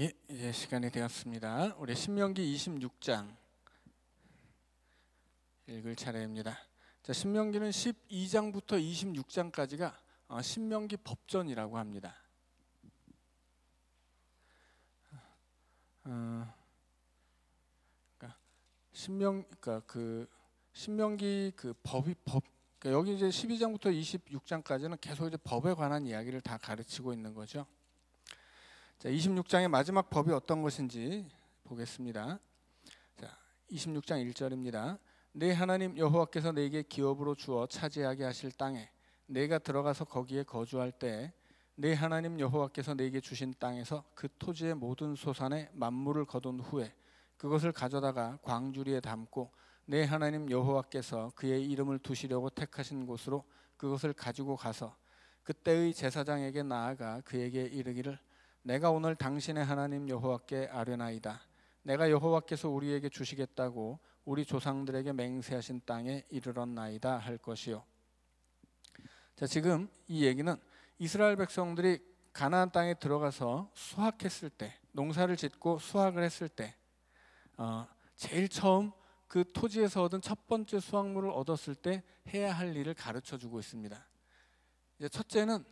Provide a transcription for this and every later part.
예, 이제 시간이 되었습니다. 우리 신명기 26장 읽을 차례입니다. 자, 신명기는 12장부터 26장까지가 신명기 법전이라고 합니다. 신명기 그러니까 여기 이제 12장부터 26장까지는 계속 이제 법에 관한 이야기를 다 가르치고 있는 거죠. 자, 26장의 마지막 법이 어떤 것인지 보겠습니다. 자, 26장 1절입니다. 내 하나님 여호와께서 내게 기업으로 주어 차지하게 하실 땅에 내가 들어가서 거기에 거주할 때 내 하나님 여호와께서 내게 주신 땅에서 그 토지의 모든 소산의 만물을 거둔 후에 그것을 가져다가 광주리에 담고 내 하나님 여호와께서 그의 이름을 두시려고 택하신 곳으로 그것을 가지고 가서 그때의 제사장에게 나아가 그에게 이르기를 내가 오늘 당신의 하나님 여호와께 아뢰나이다. 내가 여호와께서 우리에게 주시겠다고 우리 조상들에게 맹세하신 땅에 이르렀나이다 할 것이요. 자, 지금 이 얘기는 이스라엘 백성들이 가나안 땅에 들어가서 수확했을 때, 농사를 짓고 수확을 했을 때 제일 처음 그 토지에서 얻은 첫 번째 수확물을 얻었을 때 해야 할 일을 가르쳐주고 있습니다. 이제 첫째는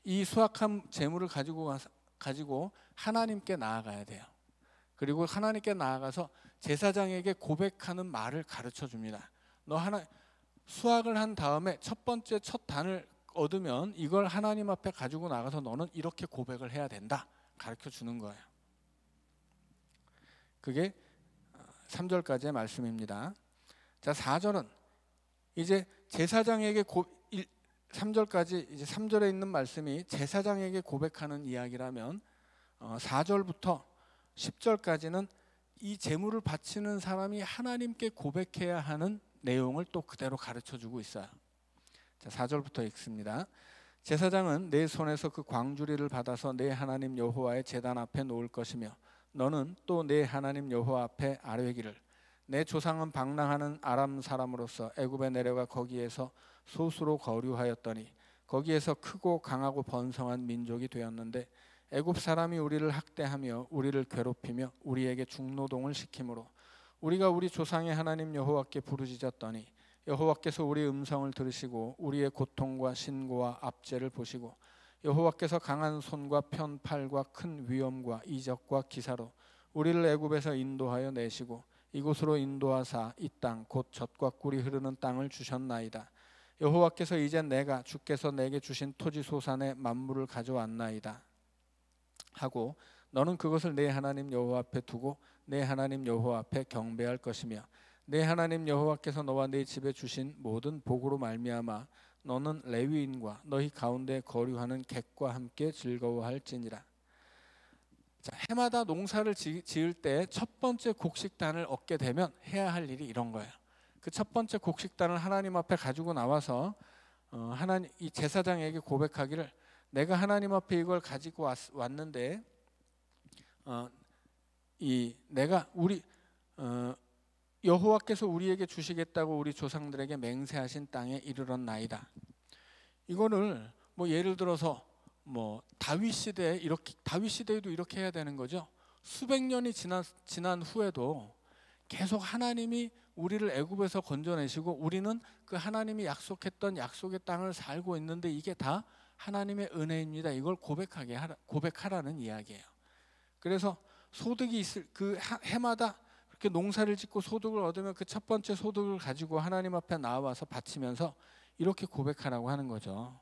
이 수확한 재물을 가지고 하나님께 나아가야 돼요. 그리고 하나님께 나아가서 제사장에게 고백하는 말을 가르쳐 줍니다. 너 수확을 한 다음에 첫 번째 첫 단을 얻으면 이걸 하나님 앞에 가지고 나가서 너는 이렇게 고백을 해야 된다. 가르쳐 주는 거예요. 그게 3절까지의 말씀입니다. 자, 4절은 이제 제사장에게 3절까지 이제 3절에 있는 말씀이 제사장에게 고백하는 이야기라면 4절부터 10절까지는 이 제물을 바치는 사람이 하나님께 고백해야 하는 내용을 또 그대로 가르쳐주고 있어요. 자, 4절부터 읽습니다. 제사장은 내 손에서 그 광주리를 받아서 내 하나님 여호와의 제단 앞에 놓을 것이며 너는 또 내 하나님 여호와 앞에 아뢰기를 내 조상은 방랑하는 아람 사람으로서 애굽에 내려가 거기에서 소수로 거류하였더니 거기에서 크고 강하고 번성한 민족이 되었는데 애굽 사람이 우리를 학대하며 우리를 괴롭히며 우리에게 중노동을 시키므로 우리가 우리 조상의 하나님 여호와께 부르짖었더니 여호와께서 우리의 음성을 들으시고 우리의 고통과 신고와 압제를 보시고 여호와께서 강한 손과 편팔과 큰 위엄과 이적과 기사로 우리를 애굽에서 인도하여 내시고 이곳으로 인도하사 이 땅 곧 젖과 꿀이 흐르는 땅을 주셨나이다. 여호와께서 이제 내가 주께서 내게 주신 토지 소산의 만물을 가져왔나이다 하고 너는 그것을 내 하나님 여호와 앞에 두고 내 하나님 여호와 앞에 경배할 것이며 내 하나님 여호와께서 너와 네 집에 주신 모든 복으로 말미암아 너는 레위인과 너희 가운데 거류하는 객과 함께 즐거워할지니라. 자, 해마다 농사를 지을 때 첫 번째 곡식단을 얻게 되면 해야 할 일이 이런 거예요. 그 첫 번째 곡식단을 하나님 앞에 가지고 나와서 하나님 이 제사장에게 고백하기를 내가 하나님 앞에 이걸 가지고 왔는데 여호와께서 우리에게 주시겠다고 우리 조상들에게 맹세하신 땅에 이르렀나이다. 이거를 뭐 예를 들어서 뭐 다윗 시대에도 이렇게 해야 되는 거죠. 수백 년이 지난 후에도 계속 하나님이 우리를 애굽에서 건져내시고 우리는 그 하나님이 약속했던 약속의 땅을 살고 있는데 이게 다 하나님의 은혜입니다. 이걸 고백하라는 이야기예요. 그래서 소득이 있을 그 해마다 그렇게 농사를 짓고 소득을 얻으면 그 첫 번째 소득을 가지고 하나님 앞에 나와서 바치면서 이렇게 고백하라고 하는 거죠.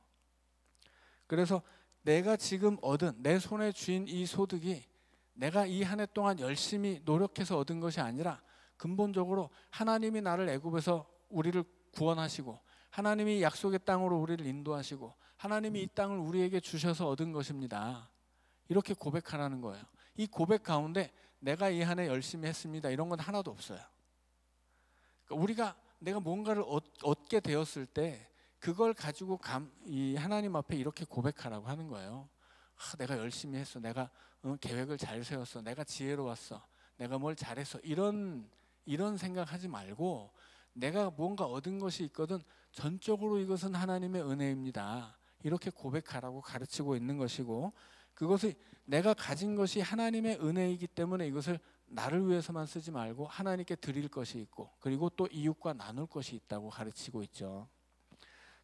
그래서 내가 지금 얻은 내 손에 쥔 이 소득이 내가 이 한 해 동안 열심히 노력해서 얻은 것이 아니라 근본적으로 하나님이 나를 애굽에서 우리를 구원하시고 하나님이 약속의 땅으로 우리를 인도하시고 하나님이 이 땅을 우리에게 주셔서 얻은 것입니다. 이렇게 고백하라는 거예요. 이 고백 가운데 내가 이 한 해 열심히 했습니다. 이런 건 하나도 없어요. 그러니까 내가 뭔가를 얻게 되었을 때 그걸 가지고 이 하나님 앞에 이렇게 고백하라고 하는 거예요. 내가 열심히 했어. 내가 계획을 잘 세웠어. 내가 지혜로웠어. 내가 뭘 잘했어. 이런 생각하지 말고 내가 뭔가 얻은 것이 있거든 전적으로 이것은 하나님의 은혜입니다. 이렇게 고백하라고 가르치고 있는 것이고 그것이 내가 가진 것이 하나님의 은혜이기 때문에 이것을 나를 위해서만 쓰지 말고 하나님께 드릴 것이 있고 그리고 또 이웃과 나눌 것이 있다고 가르치고 있죠.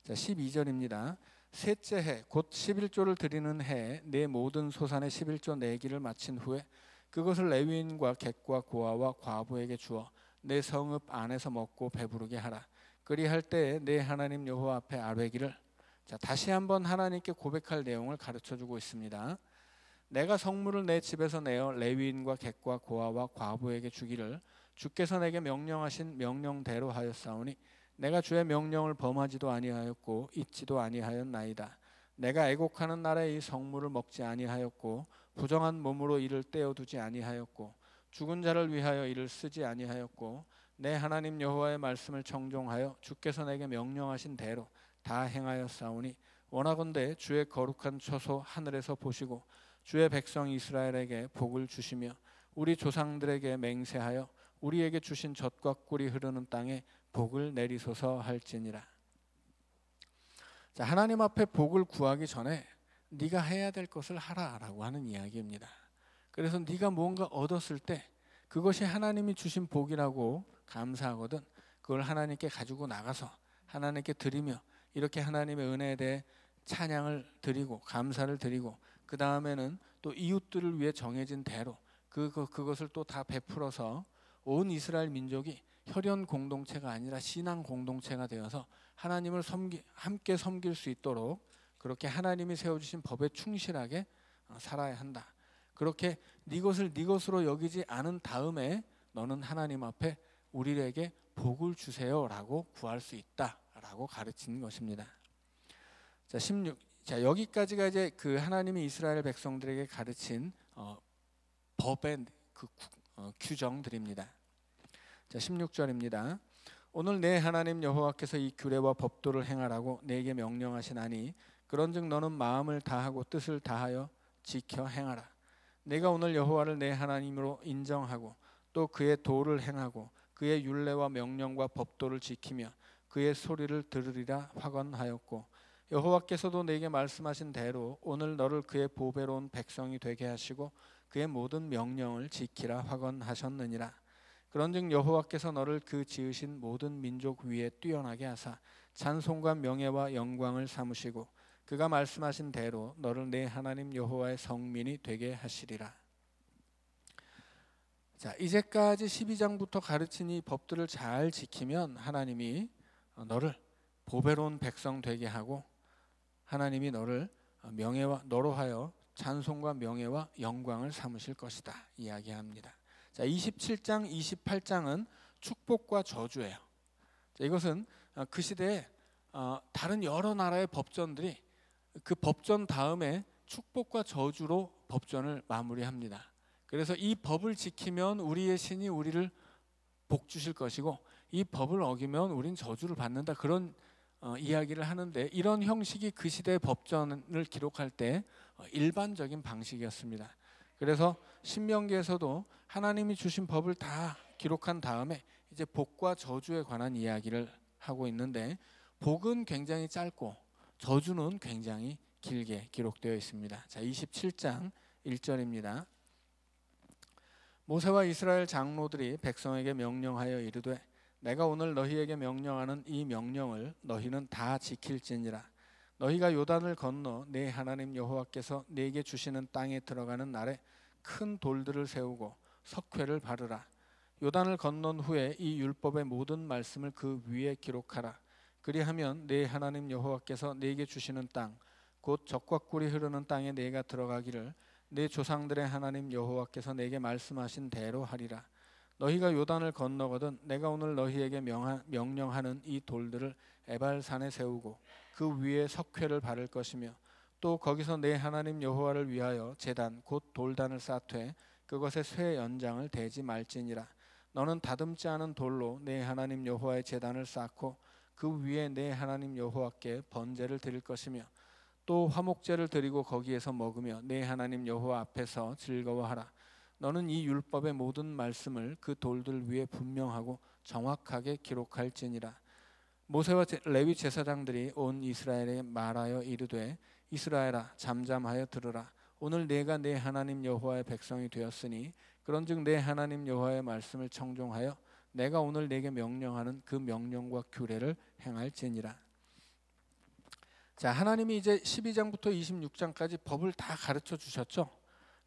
자, 12절입니다. 셋째 해 곧 11조를 드리는 해에 내 모든 소산의 11조 내기를 마친 후에 그것을 레위인과 객과 고아와 과부에게 주어 내 성읍 안에서 먹고 배부르게 하라. 그리할 때에 내 하나님 여호와 앞에 아뢰기를. 자, 다시 한번 하나님께 고백할 내용을 가르쳐주고 있습니다. 내가 성물을 내 집에서 내어 레위인과 객과 고아와 과부에게 주기를 주께서 내게 명령하신 명령대로 하였사오니 내가 주의 명령을 범하지도 아니하였고 잊지도 아니하였나이다. 내가 애곡하는 날에 이 성물을 먹지 아니하였고 부정한 몸으로 이를 떼어두지 아니하였고 죽은 자를 위하여 이를 쓰지 아니하였고 내 하나님 여호와의 말씀을 청종하여 주께서 내게 명령하신 대로 다 행하였사오니 원하건대 주의 거룩한 처소 하늘에서 보시고 주의 백성 이스라엘에게 복을 주시며 우리 조상들에게 맹세하여 우리에게 주신 젖과 꿀이 흐르는 땅에 복을 내리소서 할지니라. 자, 하나님 앞에 복을 구하기 전에 네가 해야 될 것을 하라라고 하는 이야기입니다. 그래서 네가 뭔가 얻었을 때 그것이 하나님이 주신 복이라고 감사하거든 그걸 하나님께 가지고 나가서 하나님께 드리며 이렇게 하나님의 은혜에 대해 찬양을 드리고 감사를 드리고 그 다음에는 또 이웃들을 위해 정해진 대로 그것을 또 다 베풀어서 온 이스라엘 민족이 혈연 공동체가 아니라 신앙 공동체가 되어서 하나님을 함께 섬길 수 있도록 그렇게 하나님이 세워주신 법에 충실하게 살아야 한다. 그렇게 네 것을 네 것으로 여기지 않은 다음에 너는 하나님 앞에 우리에게 복을 주세요라고 구할 수 있다라고 가르치는 것입니다. 자, 16. 자, 여기까지가 이제 그 하나님이 이스라엘 백성들에게 가르친 법의 그 규정들입니다. 자, 16절입니다. 오늘 내 하나님 여호와께서 이 규례와 법도를 행하라고 내게 명령하시나니 그런즉 너는 마음을 다하고 뜻을 다하여 지켜 행하라. 내가 오늘 여호와를 내 하나님으로 인정하고 또 그의 도를 행하고 그의 율례와 명령과 법도를 지키며 그의 소리를 들으리라 확언하였고 여호와께서도 내게 말씀하신 대로 오늘 너를 그의 보배로운 백성이 되게 하시고 그의 모든 명령을 지키라 확언하셨느니라. 그런즉 여호와께서 너를 그 지으신 모든 민족 위에 뛰어나게 하사 찬송과 명예와 영광을 삼으시고 그가 말씀하신 대로 너를 내 하나님 여호와의 성민이 되게 하시리라. 자, 이제까지 12장부터 가르친 이 법들을 잘 지키면 하나님이 너를 보배로운 백성 되게 하고 하나님이 너를 너로 하여 찬송과 명예와 영광을 삼으실 것이다 이야기합니다. 자, 27장, 28장은 축복과 저주예요. 자, 이것은 그 시대에 다른 여러 나라의 법전들이 그 법전 다음에 축복과 저주로 법전을 마무리합니다. 그래서 이 법을 지키면 우리의 신이 우리를 복 주실 것이고 이 법을 어기면 우린 저주를 받는다 그런 이야기를 하는데 이런 형식이 그 시대의 법전을 기록할 때 일반적인 방식이었습니다. 그래서 신명기에서도 하나님이 주신 법을 다 기록한 다음에 이제 복과 저주에 관한 이야기를 하고 있는데 복은 굉장히 짧고 저주는 굉장히 길게 기록되어 있습니다. 자, 27장 1절입니다. 모세와 이스라엘 장로들이 백성에게 명령하여 이르되 내가 오늘 너희에게 명령하는 이 명령을 너희는 다 지킬지니라. 너희가 요단을 건너 내 하나님 여호와께서 네게 주시는 땅에 들어가는 날에 큰 돌들을 세우고 석회를 바르라. 요단을 건넌 후에 이 율법의 모든 말씀을 그 위에 기록하라. 그리하면 내 하나님 여호와께서 네게 주시는 땅 곧 젖과 꿀이 흐르는 땅에 네가 들어가기를 내 조상들의 하나님 여호와께서 내게 말씀하신 대로 하리라. 너희가 요단을 건너거든 내가 오늘 너희에게 명령하는 이 돌들을 에발산에 세우고 그 위에 석회를 바를 것이며 또 거기서 내 하나님 여호와를 위하여 제단 곧 돌단을 쌓되 그것에 쇠 연장을 대지 말지니라. 너는 다듬지 않은 돌로 내 하나님 여호와의 제단을 쌓고 그 위에 내 하나님 여호와께 번제를 드릴 것이며 또 화목제를 드리고 거기에서 먹으며 내 하나님 여호와 앞에서 즐거워하라. 너는 이 율법의 모든 말씀을 그 돌들 위에 분명하고 정확하게 기록할지니라. 모세와 레위 제사장들이 온 이스라엘에 말하여 이르되 이스라엘아 잠잠하여 들으라. 오늘 내가 내 하나님 여호와의 백성이 되었으니 그런즉 내 하나님 여호와의 말씀을 청종하여 내가 오늘 내게 명령하는 그 명령과 규례를 행할지니라. 자, 하나님이 이제 12장부터 26장까지 법을 다 가르쳐 주셨죠.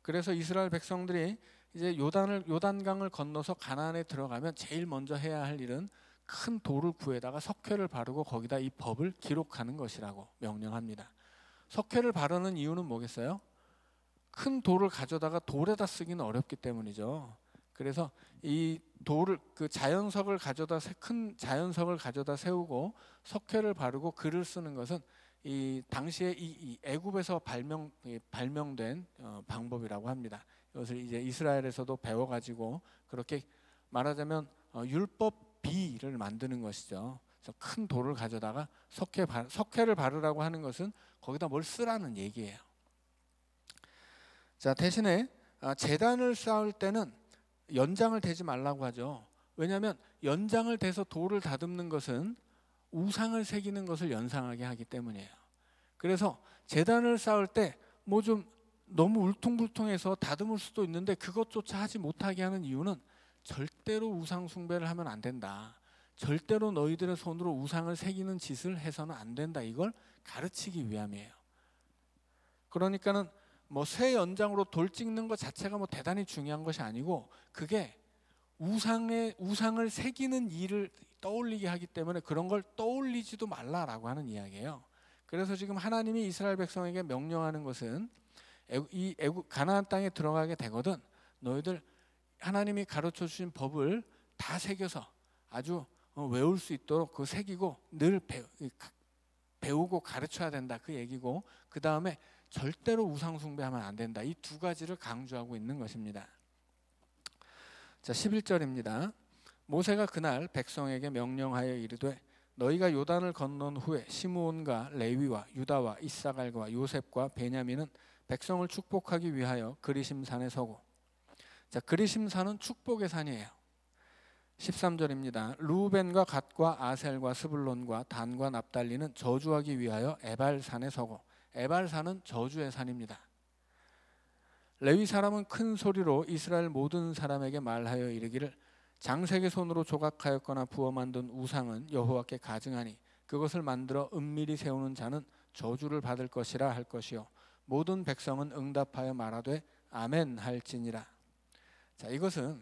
그래서 이스라엘 백성들이 이제 요단강을 건너서 가나안에 들어가면 제일 먼저 해야 할 일은 큰 돌을 구해다가 석회를 바르고 거기다 이 법을 기록하는 것이라고 명령합니다. 석회를 바르는 이유는 뭐겠어요? 큰 돌을 가져다가 돌에다 쓰기는 어렵기 때문이죠. 그래서 이 돌을 그 자연석을 가져다 큰 자연석을 가져다 세우고 석회를 바르고 글을 쓰는 것은 이 당시에 이 애굽에서 발명된 방법이라고 합니다. 이것을 이제 이스라엘에서도 배워가지고 그렇게 말하자면 율법 비를 만드는 것이죠. 그래서 큰 돌을 가져다가 석회를 바르라고 하는 것은 거기다 뭘 쓰라는 얘기예요. 자, 대신에 제단을 쌓을 때는 연장을 대지 말라고 하죠. 왜냐하면 연장을 대서 돌을 다듬는 것은 우상을 새기는 것을 연상하게 하기 때문이에요. 그래서 제단을 쌓을 때 뭐 좀 너무 울퉁불퉁해서 다듬을 수도 있는데 그것조차 하지 못하게 하는 이유는 절대로 우상 숭배를 하면 안 된다. 절대로 너희들의 손으로 우상을 새기는 짓을 해서는 안 된다. 이걸 가르치기 위함이에요. 그러니까는 뭐 쇠 연장으로 돌 찍는 것 자체가 뭐 대단히 중요한 것이 아니고 그게 우상을 새기는 일을 떠올리게 하기 때문에 그런 걸 떠올리지도 말라라고 하는 이야기예요. 그래서 지금 하나님이 이스라엘 백성에게 명령하는 것은 이 가나안 땅에 들어가게 되거든 너희들 하나님이 가르쳐 주신 법을 다 새겨서 아주 외울 수 있도록 그 새기고 늘 배우고 가르쳐야 된다 그 얘기고 그 다음에 절대로 우상 숭배하면 안 된다. 이 두 가지를 강조하고 있는 것입니다. 자, 11절입니다. 모세가 그날 백성에게 명령하여 이르되 너희가 요단을 건넌 후에 시므온과 레위와 유다와 이사갈과 요셉과 베냐민은 백성을 축복하기 위하여 그리심산에 서고. 자, 그리심산은 축복의 산이에요. 13절입니다. 루벤과 갓과 아셀과 스불론과 단과 납달리는 저주하기 위하여 에발산에 서고. 에발산은 저주의 산입니다. 레위 사람은 큰 소리로 이스라엘 모든 사람에게 말하여 이르기를 장색의 손으로 조각하였거나 부어 만든 우상은 여호와께 가증하니 그것을 만들어 은밀히 세우는 자는 저주를 받을 것이라 할 것이요 모든 백성은 응답하여 말하되 아멘 할지니라. 자, 이것은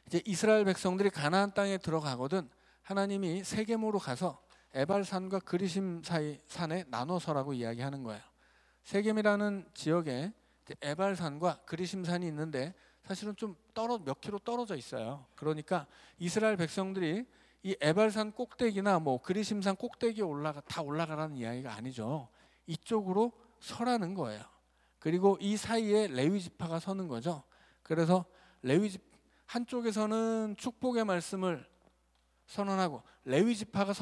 이제 이스라엘 백성들이 가나안 땅에 들어가거든 하나님이 세겜으로 가서 에발산과 그리심 사이 산에 나눠서라고 이야기하는 거예요. 세겜이라는 지역에 에발산과 그리심산이 있는데 사실은 좀 몇 킬로 떨어져 있어요. 그러니까 이스라엘 백성들이 이 에발산 꼭대기나 뭐 그리심산 꼭대기에 올라가라는 이야기가 아니죠. 이쪽으로 서라는 거예요. 그리고 이 사이에 레위 지파가 서는 거죠. 그래서 한쪽에서는 축복의 말씀을 선언하고 레위 지파가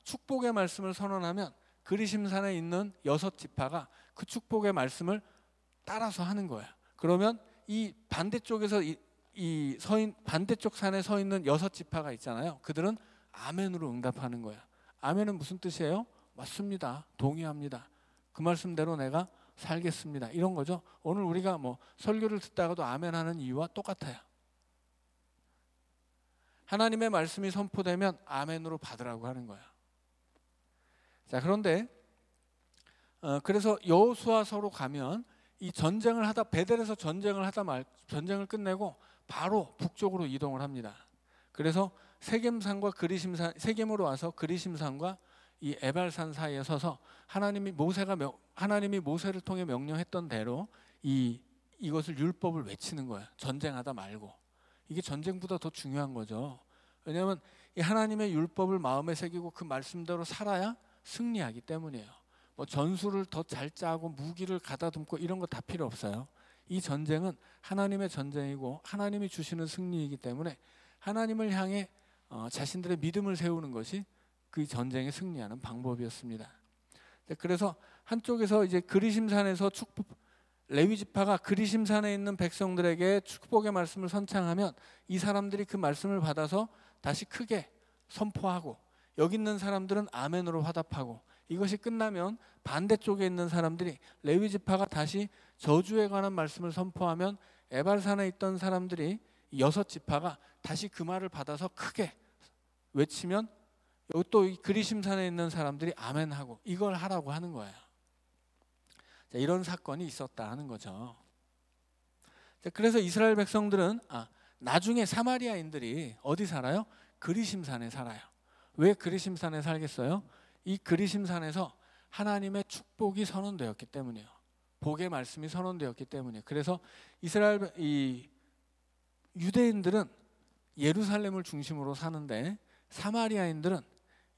축복의 말씀을 선언하면 그리심산에 있는 6지파가 그 축복의 말씀을 따라서 하는 거예요. 그러면 이 반대쪽에서 반대쪽 산에 서 있는 6지파가 있잖아요. 그들은 아멘으로 응답하는 거예요. 아멘은 무슨 뜻이에요? 맞습니다. 동의합니다. 그 말씀대로 내가 살겠습니다. 이런 거죠. 오늘 우리가 뭐 설교를 듣다가도 아멘하는 이유와 똑같아요. 하나님의 말씀이 선포되면 아멘으로 받으라고 하는 거예요. 자, 그런데 그래서 여호수아서로 가면 이 베델에서 전쟁을 끝내고 바로 북쪽으로 이동을 합니다. 그래서 세겜으로 와서 그리심산과 이 에발산 사이에 서서 하나님이 모세를 통해 명령했던 대로 이것을 율법을 외치는 거예요. 전쟁하다 말고. 이게 전쟁보다 더 중요한 거죠. 왜냐하면 이 하나님의 율법을 마음에 새기고 그 말씀대로 살아야 승리하기 때문이에요. 뭐 전술을 더 잘 짜고 무기를 가다듬고 이런 거 다 필요 없어요. 이 전쟁은 하나님의 전쟁이고 하나님이 주시는 승리이기 때문에 하나님을 향해 자신들의 믿음을 세우는 것이 그 전쟁에 승리하는 방법이었습니다. 그래서 한쪽에서 이제 그리심산에서 레위 지파가 그리심산에 있는 백성들에게 축복의 말씀을 선창하면 이 사람들이 그 말씀을 받아서 다시 크게 선포하고 여기 있는 사람들은 아멘으로 화답하고 이것이 끝나면 반대쪽에 있는 사람들이 레위 지파가 다시 저주에 관한 말씀을 선포하면 에발산에 있던 사람들이 6지파가 다시 그 말을 받아서 크게 외치면 또 이 그리심산에 있는 사람들이 아멘하고 이걸 하라고 하는 거예요. 자, 이런 사건이 있었다 하는 거죠. 자, 그래서 이스라엘 백성들은 나중에 사마리아인들이 어디 살아요? 그리심산에 살아요. 왜 그리심산에 살겠어요? 이 그리심산에서 하나님의 축복이 선언되었기 때문이에요. 복의 말씀이 선언되었기 때문이에요. 그래서 이 유대인들은 예루살렘을 중심으로 사는데 사마리아인들은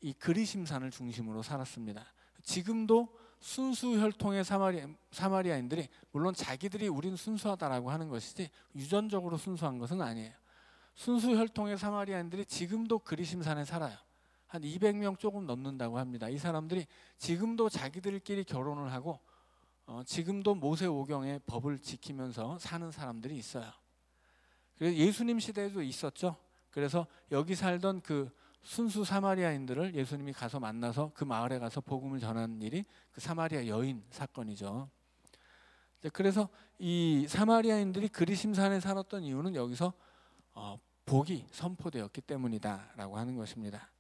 이 그리심산을 중심으로 살았습니다. 지금도 순수 혈통의 사마리아인들이 물론 자기들이 우린 순수하다라고 하는 것이지 유전적으로 순수한 것은 아니에요. 순수 혈통의 사마리아인들이 지금도 그리심산에 살아요. 한 200명 조금 넘는다고 합니다. 이 사람들이 지금도 자기들끼리 결혼을 하고 지금도 모세오경의 법을 지키면서 사는 사람들이 있어요. 그래서 예수님 시대에도 있었죠. 그래서 여기 살던 그 순수 사마리아인들을 예수님이 가서 만나서 그 마을에 가서 복음을 전하는 일이 그 사마리아 여인 사건이죠. 그래서 이 사마리아인들이 그리심산에 살았던 이유는 여기서 복이 선포되었기 때문이다라고 하는 것입니다.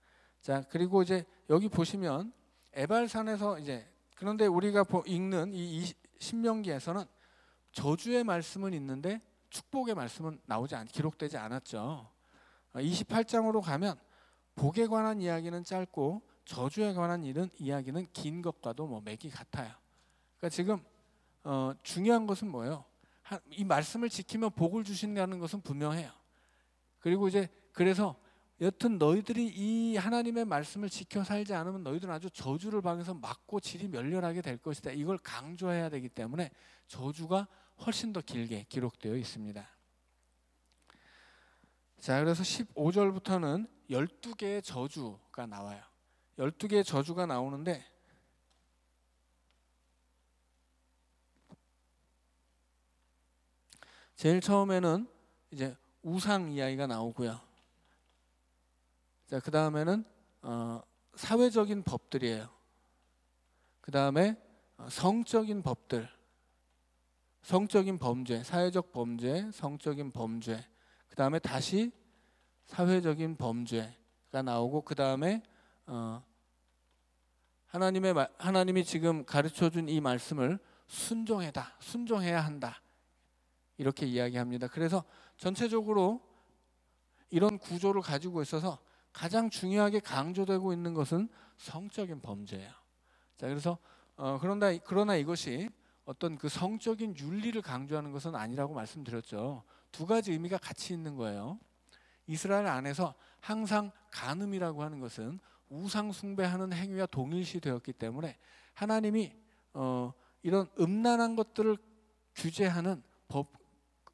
자, 그리고 이제 여기 보시면 에발산에서 이제 그런데 우리가 읽는 이 신명기에서는 저주의 말씀은 있는데 축복의 말씀은 기록되지 않았죠. 28장으로 가면 복에 관한 이야기는 짧고 저주에 관한 이야기는 긴 것과도 맥이 같아요. 그러니까 지금 중요한 것은 뭐예요? 이 말씀을 지키면 복을 주신다는 것은 분명해요. 그리고 이제 그래서 여튼 너희들이 이 하나님의 말씀을 지켜 살지 않으면 너희들은 아주 저주를 당해서 맞고 질이 멸렬하게 될 것이다. 이걸 강조해야 되기 때문에 저주가 훨씬 더 길게 기록되어 있습니다. 자, 그래서 15절부터는 12개의 저주가 나와요. 12개의 저주가 나오는데 제일 처음에는 이제 우상 이야기가 나오고요. 자, 그 다음에는 사회적인 법들이에요. 그 다음에 성적인 법들, 성적인 범죄, 사회적 범죄, 성적인 범죄. 그 다음에 다시 사회적인 범죄가 나오고 그 다음에 하나님이 지금 가르쳐준 이 말씀을 순종해야 한다 이렇게 이야기합니다. 그래서 전체적으로 이런 구조를 가지고 있어서 가장 중요하게 강조되고 있는 것은 성적인 범죄예요. 자, 그래서 그러나 이것이 어떤 그 성적인 윤리를 강조하는 것은 아니라고 말씀드렸죠. 두 가지 의미가 같이 있는 거예요. 이스라엘 안에서 항상 간음이라고 하는 것은 우상 숭배하는 행위와 동일시 되었기 때문에 하나님이 이런 음란한 것들을 규제하는 법,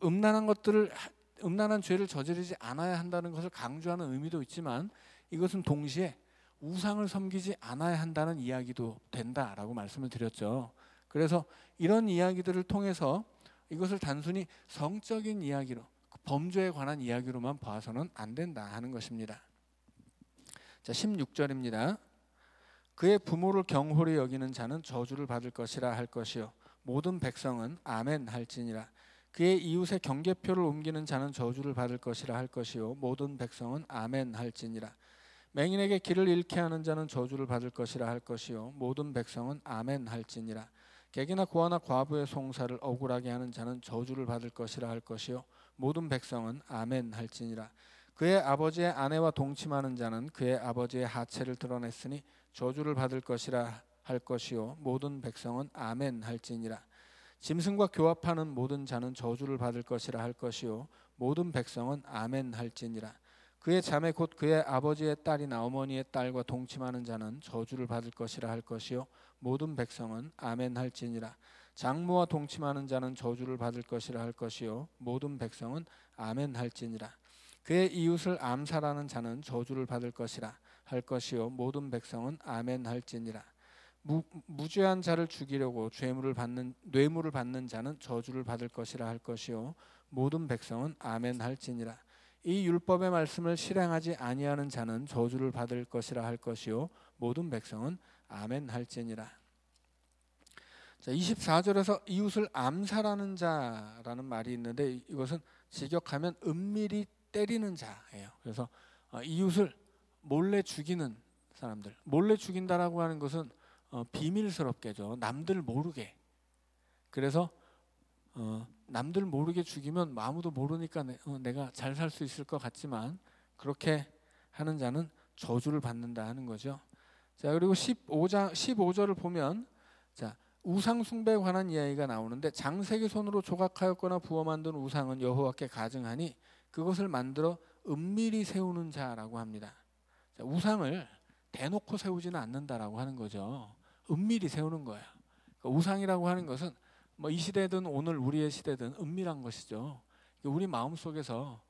음란한 죄를 저지르지 않아야 한다는 것을 강조하는 의미도 있지만 이것은 동시에 우상을 섬기지 않아야 한다는 이야기도 된다라고 말씀을 드렸죠. 그래서 이런 이야기들을 통해서 이것을 단순히 성적인 이야기로 범죄에 관한 이야기로만 봐서는 안 된다 하는 것입니다. 자, 16절입니다. 그의 부모를 경홀히 여기는 자는 저주를 받을 것이라 할 것이요 모든 백성은 아멘 할지니라. 그의 이웃의 경계표를 옮기는 자는 저주를 받을 것이라 할 것이요 모든 백성은 아멘 할지니라. 맹인에게 길을 잃게 하는 자는 저주를 받을 것이라 할 것이요 모든 백성은 아멘 할지니라. 객이나 고아나 과부의 송사를 억울하게 하는 자는 저주를 받을 것이라 할 것이요 모든 백성은 아멘 할지니라. 그의 아버지의 아내와 동침하는 자는 그의 아버지의 하체를 드러냈으니 저주를 받을 것이라 할 것이요 모든 백성은 아멘 할지니라. 짐승과 교합하는 모든 자는 저주를 받을 것이라 할 것이요 모든 백성은 아멘 할지니라. 그의 자매 곧 그의 아버지의 딸이나 어머니의 딸과 동침하는 자는 저주를 받을 것이라 할 것이요 모든 백성은 아멘 할지니라. 장모와 동침하는 자는 저주를 받을 것이라 할 것이요 모든 백성은 아멘 할지니라. 그의 이웃을 암살하는 자는 저주를 받을 것이라 할 것이요 모든 백성은 아멘 할지니라. 무죄한 자를 죽이려고 뇌물을 받는 자는 저주를 받을 것이라 할 것이요 모든 백성은 아멘 할지니라. 이 율법의 말씀을 실행하지 아니하는 자는 저주를 받을 것이라 할 것이요 모든 백성은 아멘 할지니라. 자, 24절에서 이웃을 암살하는 자라는 말이 있는데 이것은 직역하면 은밀히 때리는 자예요. 그래서 이웃을 몰래 죽이는 사람들, 몰래 죽인다라고 하는 것은 비밀스럽게죠. 남들 모르게. 그래서 남들 모르게 죽이면 아무도 모르니까 내가 잘 살 수 있을 것 같지만 그렇게 하는 자는 저주를 받는다 하는 거죠. 자, 그리고 15절을 보면 자, 우상 숭배에 관한 이야기가 나오는데 장색의 손으로 조각하였거나 부어 만든 우상은 여호와께 가증하니 그것을 만들어 은밀히 세우는 자라고 합니다. 자, 우상을 대놓고 세우지는 않는다라고 하는 거죠. 은밀히 세우는 거예요. 그러니까 우상이라고 하는 것은 뭐 이 시대든 오늘 우리의 시대든 은밀한 것이죠. 우리 마음 속에서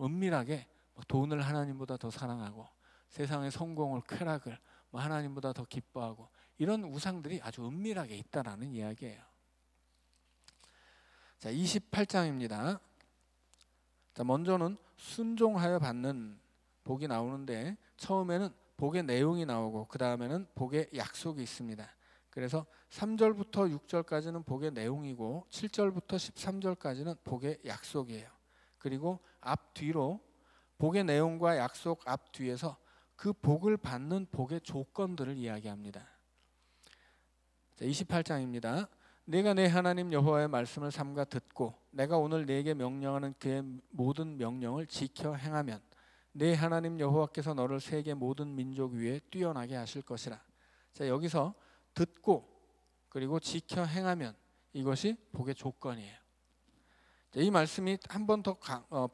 은밀하게 돈을 하나님보다 더 사랑하고 세상의 성공을 쾌락을 하나님보다 더 기뻐하고 이런 우상들이 아주 은밀하게 있다라는 이야기예요. 자, 28장입니다. 자, 먼저는 순종하여 받는 복이 나오는데 처음에는 복의 내용이 나오고 그 다음에는 복의 약속이 있습니다. 그래서 3절부터 6절까지는 복의 내용이고 7절부터 13절까지는 복의 약속이에요. 그리고 앞뒤로 복의 내용과 약속 앞뒤에서 그 복을 받는 복의 조건들을 이야기합니다. 자, 28장입니다. 내가 내 하나님 여호와의 말씀을 삼가 듣고 내가 오늘 네게 명령하는 그의 모든 명령을 지켜 행하면 내 하나님 여호와께서 너를 세계 모든 민족 위에 뛰어나게 하실 것이라. 자, 여기서 듣고 그리고 지켜 행하면 이것이 복의 조건이에요. 자, 이 말씀이 한 번 더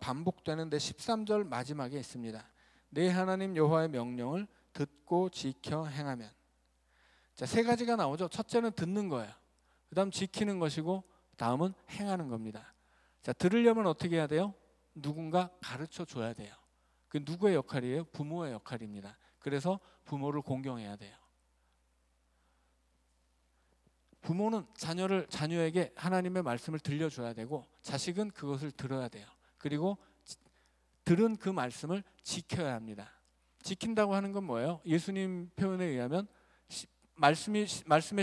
반복되는데 13절 마지막에 있습니다. 내 하나님 여호와의 명령을 듣고 지켜 행하면. 자, 세 가지가 나오죠. 첫째는 듣는 거예요. 그 다음 지키는 것이고 다음은 행하는 겁니다. 자, 들으려면 어떻게 해야 돼요? 누군가 가르쳐 줘야 돼요. 그 누구의 역할이에요? 부모의 역할입니다. 그래서 부모를 공경해야 돼요. 부모는 자녀에게 하나님의 말씀을 들려줘야 되고 자식은 그것을 들어야 돼요. 그리고 들은 그 말씀을 지켜야 합니다. 지킨다고 하는 건 뭐예요? 예수님 표현에 의하면 말씀의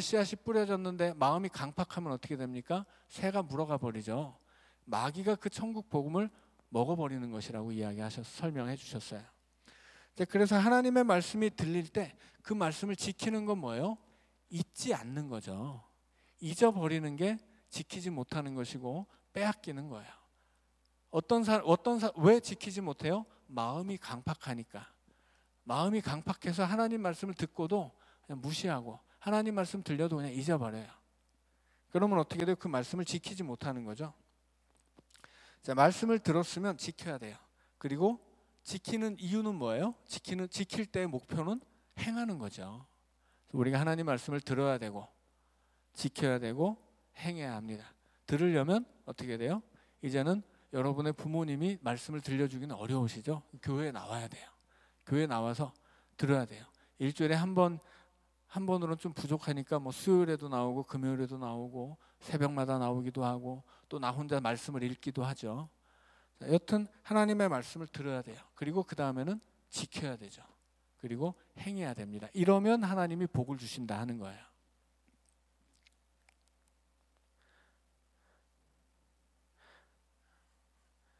씨앗이 뿌려졌는데 마음이 강팍하면 어떻게 됩니까? 새가 물어가 버리죠. 마귀가 그 천국 복음을 먹어버리는 것이라고 설명해 주셨어요. 그래서 하나님의 말씀이 들릴 때 그 말씀을 지키는 건 뭐예요? 잊지 않는 거죠. 잊어버리는 게 지키지 못하는 것이고 빼앗기는 거예요. 왜 지키지 못해요? 마음이 강팍하니까. 마음이 강팍해서 하나님 말씀을 듣고도 그냥 무시하고 하나님 말씀 들려도 그냥 잊어버려요. 그러면 어떻게 돼요? 그 말씀을 지키지 못하는 거죠. 자, 말씀을 들었으면 지켜야 돼요. 그리고 지키는 이유는 뭐예요? 지킬 때의 목표는 행하는 거죠. 우리가 하나님 말씀을 들어야 되고 지켜야 되고 행해야 합니다. 들으려면 어떻게 돼요? 이제는 여러분의 부모님이 말씀을 들려주기는 어려우시죠? 교회에 나와야 돼요. 교회에 나와서 들어야 돼요. 일주일에 한 번으로는 좀 부족하니까 수요일에도 나오고 금요일에도 나오고 새벽마다 나오기도 하고 또 나 혼자 말씀을 읽기도 하죠. 여튼 하나님의 말씀을 들어야 돼요. 그리고 그 다음에는 지켜야 되죠. 그리고 행해야 됩니다. 이러면 하나님이 복을 주신다 하는 거예요.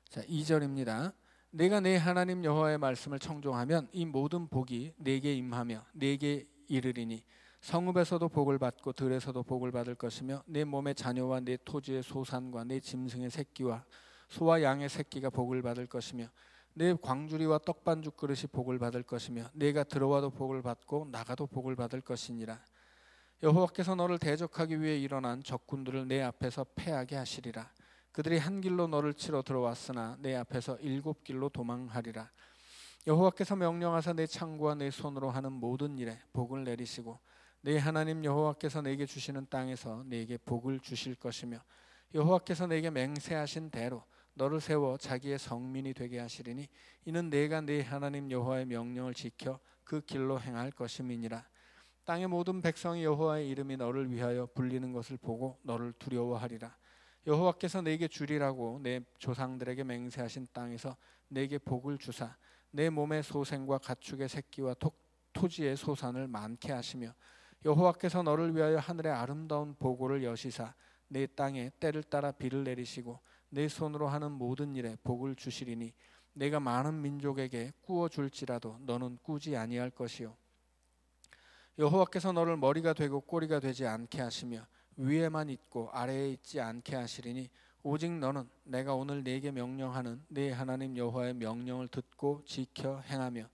자, 2절입니다. 내가 내 하나님 여호와의 말씀을 청종하면 이 모든 복이 내게 임하며 내게 이르리니 성읍에서도 복을 받고 들에서도 복을 받을 것이며 내 몸의 자녀와 내 토지의 소산과 내 짐승의 새끼와 소와 양의 새끼가 복을 받을 것이며 내 광주리와 떡반죽 그릇이 복을 받을 것이며 내가 들어와도 복을 받고 나가도 복을 받을 것이니라. 여호와께서 너를 대적하기 위해 일어난 적군들을 내 앞에서 패하게 하시리라. 그들이 한 길로 너를 치러 들어왔으나 내 앞에서 7 길로 도망하리라. 여호와께서 명령하사 내 창과 내 손으로 하는 모든 일에 복을 내리시고 내 하나님 여호와께서 내게 주시는 땅에서 내게 복을 주실 것이며 여호와께서 내게 맹세하신 대로 너를 세워 자기의 성민이 되게 하시리니 이는 내가 내 하나님 여호와의 명령을 지켜 그 길로 행할 것임이니라. 땅의 모든 백성이 여호와의 이름이 너를 위하여 불리는 것을 보고 너를 두려워하리라. 여호와께서 내게 주리라고 내 조상들에게 맹세하신 땅에서 내게 복을 주사 내 몸의 소생과 가축의 새끼와 토지의 소산을 많게 하시며 여호와께서 너를 위하여 하늘의 아름다운 보고를 여시사 내 땅에 때를 따라 비를 내리시고 내 손으로 하는 모든 일에 복을 주시리니 내가 많은 민족에게 꾸어 줄지라도 너는 꾸지 아니할 것이요 여호와께서 너를 머리가 되고 꼬리가 되지 않게 하시며 위에만 있고 아래에 있지 않게 하시리니 오직 너는 내가 오늘 네게 명령하는 네 하나님 여호와의 명령을 듣고 지켜 행하며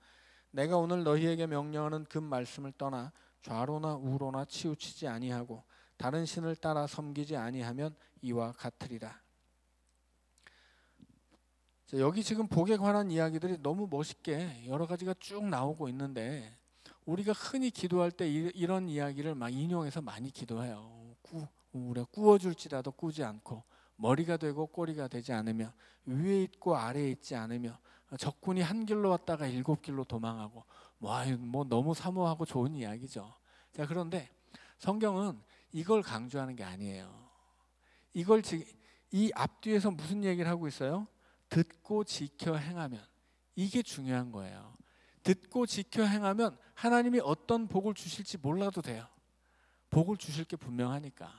내가 오늘 너희에게 명령하는 그 말씀을 떠나 좌로나 우로나 치우치지 아니하고 다른 신을 따라 섬기지 아니하면 이와 같으리라. 자, 여기 지금 복에 관한 이야기들이 너무 멋있게 여러 가지가 쭉 나오고 있는데 우리가 흔히 기도할 때 이런 이야기를 막 인용해서 많이 기도해요. 우리가 꾸어줄지라도 꾸지 않고 머리가 되고 꼬리가 되지 않으며 위에 있고 아래에 있지 않으며 적군이 한 길로 왔다가 7길로 도망하고 뭐 너무 사모하고 좋은 이야기죠. 자, 그런데 성경은 이걸 강조하는 게 아니에요. 이 앞뒤에서 무슨 얘기를 하고 있어요? 듣고 지켜 행하면, 이게 중요한 거예요. 듣고 지켜 행하면 하나님이 어떤 복을 주실지 몰라도 돼요. 복을 주실 게 분명하니까.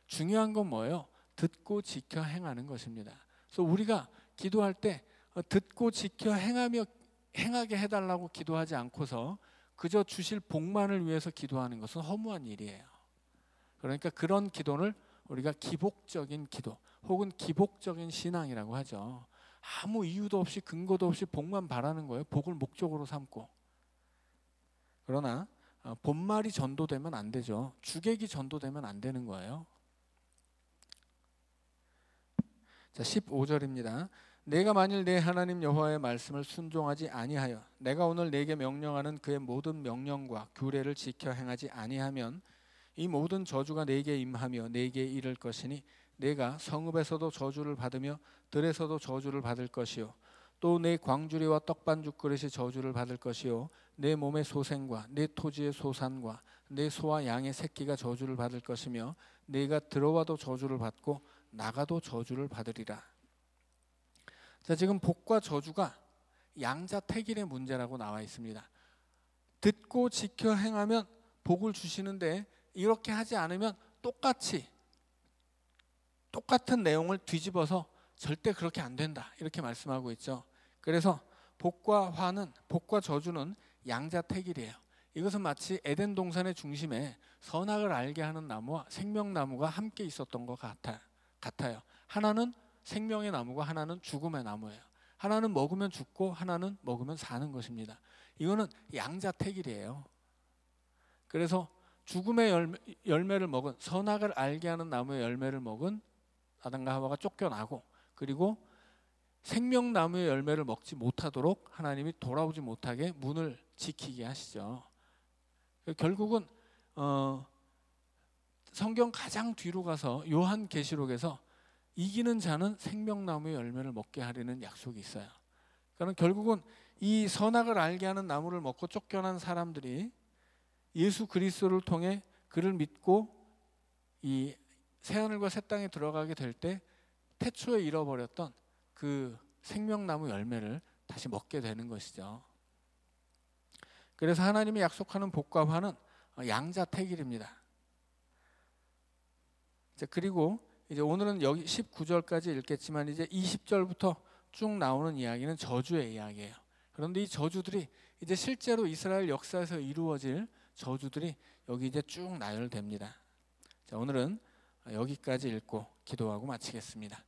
중요한 건 뭐예요? 듣고 지켜 행하는 것입니다. 그래서 우리가 기도할 때 듣고 지켜 행하게 해달라고 기도하지 않고서 그저 주실 복만을 위해서 기도하는 것은 허무한 일이에요. 그러니까 그런 기도를 우리가 기복적인 기도 혹은 기복적인 신앙이라고 하죠. 아무 이유도 없이 근거도 없이 복만 바라는 거예요. 복을 목적으로 삼고. 그러나 본말이 전도되면 안 되죠. 주객이 전도되면 안 되는 거예요. 자, 15절입니다. 내가 만일 내 하나님 여호와의 말씀을 순종하지 아니하여 내가 오늘 내게 명령하는 그의 모든 명령과 규례를 지켜 행하지 아니하면 이 모든 저주가 내게 임하며 내게 이를 것이니 내가 성읍에서도 저주를 받으며 들에서도 저주를 받을 것이요 또 내 광주리와 떡반죽 그릇이 저주를 받을 것이요 내 몸의 소생과 내 토지의 소산과 내 소와 양의 새끼가 저주를 받을 것이며 내가 들어와도 저주를 받고 나가도 저주를 받으리라. 자, 지금 복과 저주가 양자택일의 문제라고 나와 있습니다. 듣고 지켜 행하면 복을 주시는데 이렇게 하지 않으면 똑같은 내용을 뒤집어서 절대 그렇게 안 된다 이렇게 말씀하고 있죠. 그래서 복과 저주는 양자택일이에요. 이것은 마치 에덴 동산의 중심에 선악을 알게 하는 나무와 생명나무가 함께 있었던 것 같아요. 하나는 생명의 나무고 하나는 죽음의 나무예요. 하나는 먹으면 죽고 하나는 먹으면 사는 것입니다. 이거는 양자택일이에요. 그래서 죽음의 열매를 먹은 선악을 알게 하는 나무의 열매를 먹은 아담과 하와가 쫓겨나고 그리고 생명나무의 열매를 먹지 못하도록 하나님이 돌아오지 못하게 문을 지키게 하시죠. 결국은 성경 가장 뒤로 가서 요한계시록에서 이기는 자는 생명나무의 열매를 먹게 하려는 약속이 있어요. 그러니까 결국은 이 선악을 알게 하는 나무를 먹고 쫓겨난 사람들이 예수 그리스도를 통해 그를 믿고 이 새하늘과 새 땅에 들어가게 될 때 태초에 잃어버렸던 그 생명나무 열매를 다시 먹게 되는 것이죠. 그래서 하나님이 약속하는 복과 화는 양자택일입니다. 그리고 이제 오늘은 여기 19절까지 읽겠지만 이제 20절부터 쭉 나오는 이야기는 저주의 이야기예요. 그런데 이 저주들이 이제 실제로 이스라엘 역사에서 이루어질 저주들이 여기 이제 쭉 나열됩니다. 자, 오늘은 여기까지 읽고 기도하고 마치겠습니다.